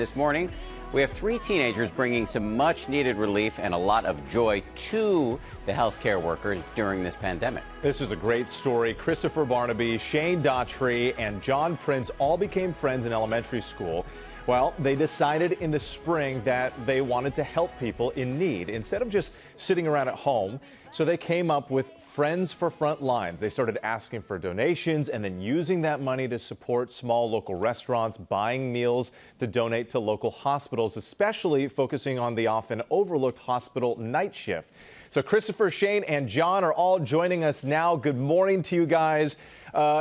This morning, we have 3 teenagers bringing some much-needed relief and a lot of joy to the healthcare workers during this pandemic. This is a great story. Christopher, Barnaby, Shane, Daughtry, and John Prince all became friends in elementary school. Well, they decided in the spring that they wanted to help people in need instead of just sitting around at home. So they came up with Friends for Frontlines. They started asking for donations and then using that money to support small local restaurants, buying meals to donate to local hospitals, especially focusing on the often overlooked hospital night shift. So Christopher, Shane, and John are all joining us now. Good morning to you guys.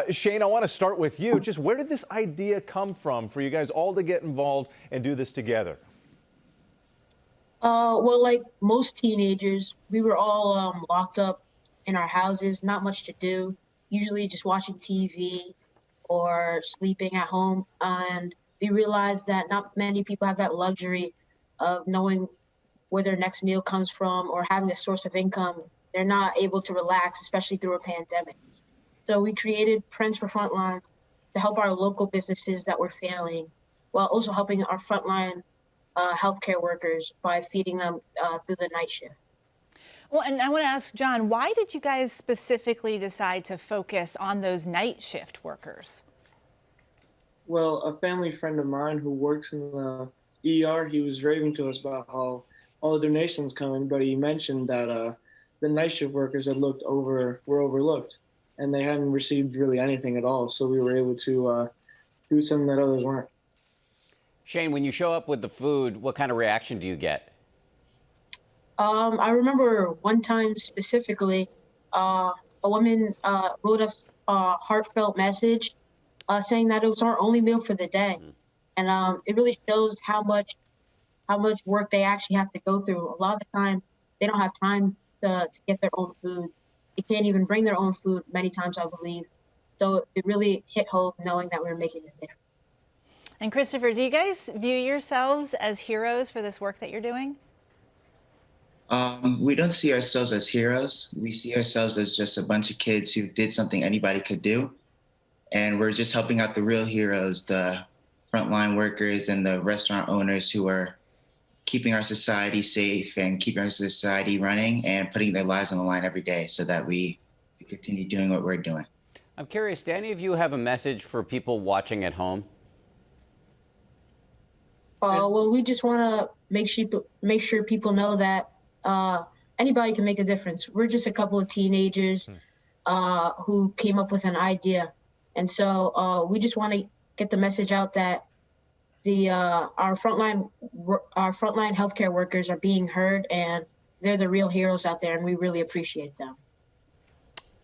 Shane, I want to start with you. Just where did this idea come from for you guys all to get involved and do this together? Well, like most teenagers, we were all locked up in our houses, not much to do, usually just watching TV or sleeping at home. And we realized that not many people have that luxury of knowing where their next meal comes from or having a source of income. They're not able to relax, especially through a pandemic. So we created Friends for Frontlines to help our local businesses that were failing, while also helping our frontline healthcare workers by feeding them through the night shift. Well, and I want to ask John, why did you guys specifically decide to focus on those night shift workers? Well, a family friend of mine who works in the ER, he was raving to us about how all the donations coming, but he mentioned that the night shift workers were overlooked, and they hadn't received really anything at all. So we were able to do something that others weren't. Shane, when you show up with the food, what kind of reaction do you get? I remember one time specifically, a woman wrote us a heartfelt message saying that it was our only meal for the day. And it really shows how much work they actually have to go through. A lot of the time, they don't have time to get their own food. They can't even bring their own food many times, I believe. So it really hit home knowing that we were making a difference. And Christopher, do you guys view yourselves as heroes for this work that you're doing? We don't see ourselves as heroes. We see ourselves as just a bunch of kids who did something anybody could do. And we're just helping out the real heroes, the frontline workers and the restaurant owners who are keeping our society safe and keeping our society running and putting their lives on the line every day so that we continue doing what we're doing. I'm curious, do any of you have a message for people watching at home? Well, we just want to make sure people know that anybody can make a difference. We're just a couple of teenagers who came up with an idea. And so we just want to get the message out that our frontline healthcare workers are being heard, and they're the real heroes out there, and we really appreciate them.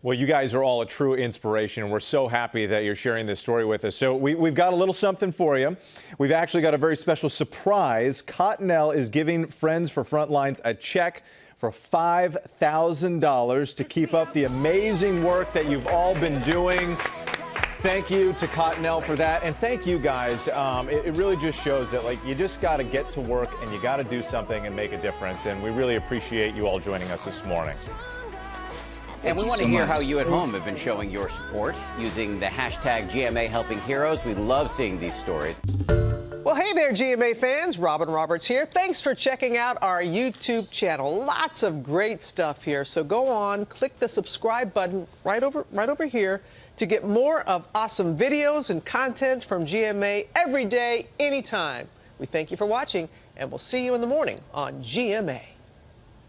Well, you guys are all a true inspiration, and we're so happy that you're sharing this story with us. So we've got a little something for you. We've actually got a very special surprise. Cottonelle is giving Friends for Frontlines a check for $5,000 to keep up the amazing work that you've all been doing. Thank you to Cottonelle for that, and thank you guys. It really just shows that you just got to get to work and you got to do something and make a difference, and we really appreciate you all joining us this morning. And we want to hear how you at home have been showing your support using the hashtag GMA Helping Heroes. We love seeing these stories. Well, hey there, GMA fans. Robin Roberts here. Thanks for checking out our YouTube channel. Lots of great stuff here. So go on, click the subscribe button right over here to get more of awesome videos and content from GMA every day, anytime. We thank you for watching, and we'll see you in the morning on GMA.